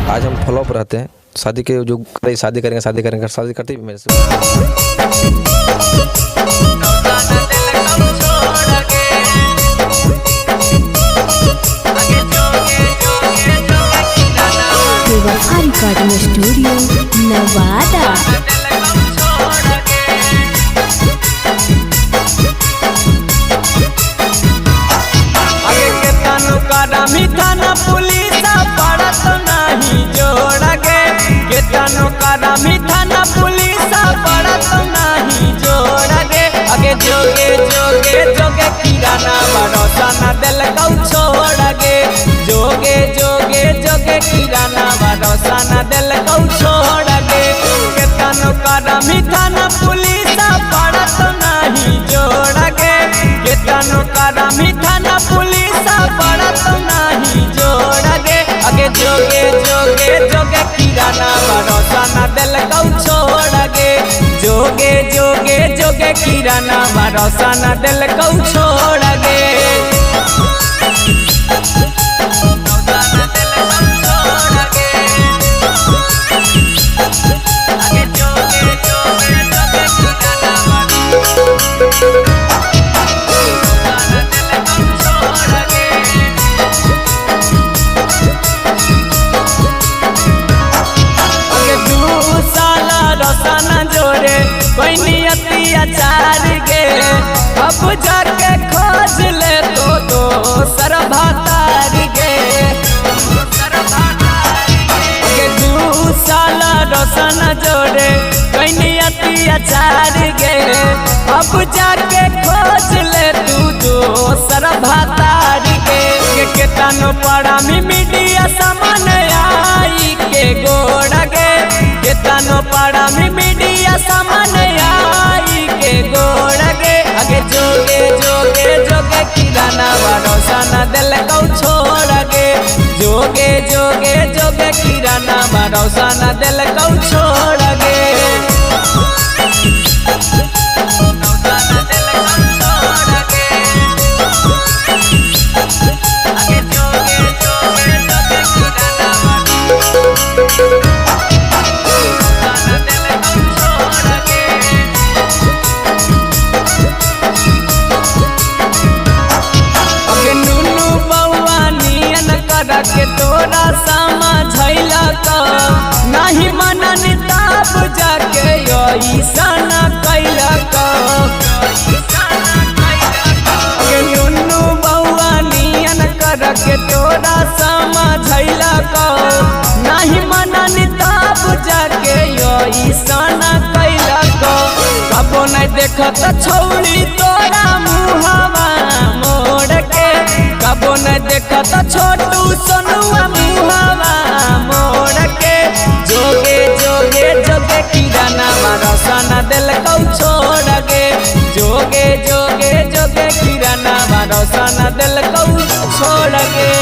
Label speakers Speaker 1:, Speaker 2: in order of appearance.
Speaker 1: आज हम फ्लॉप रहते हैं। शादी के जो शादी करेंगे शादी करते भी मेरे से।
Speaker 2: Recording studio Nawada.
Speaker 3: थाना पुलिस पड़त नहीं जोड़ गे केतनो करामी थाना पुलिस पड़त नहीं जोड़ गे अगे जोगे जोगे जोगे किराना भरोसा न दिल गौ छोड़ गे जोगे जोगे जोगे किराना भरोसा न दिल गौ छोड़ गे केतनो करामी थाना पुलिस पड़त नहीं जोड़ गे केतनो करामी थाना पुलिस पड़त नहीं जोड़ गे अगे जोगे जोगे जोगे किराना भरोसा न दिल गौ छोड़ गे जोगे जोगे जोगे किराना भरोसा न दिल गौ छोड़ गे। कोई नियति अचार गे अब जाके खोज ले तो सरभातार गे 2 साल रोशन जोड़े कोई नियति अचार गे अब जाके खोज ले तू सरभातार गे केतनो पड़ा मीडिया सामान आई के गोड़ गे केतनो पड़ा मीडिया सामान आई के गोड़ गे अगे जोगे जोगे जोगे किराना भरोसा न दिल गौ छोड़ गे जोगे जोगे जोगे किराना भरोसा न दिल गौ छोड़ गे। के तोरा समझैल नहीं मनन तब जाके ऐसन कैल नुन्नू बउआ नियन कर के तोरा समझैल नहीं मनन तब जाके ऐसन कैल कबो नहीं देखत छौड़ी तोरा मुहवा मोड़ के कबो नहीं देखत छोटू सोनुआ मुहवा मोड़ के जोगे जोगे जोगे किराना भरोसा न दिल गौ छोड़ गे जोगे जोगे जोगे किराना भरोसा न दिल गौ छोड़ गे।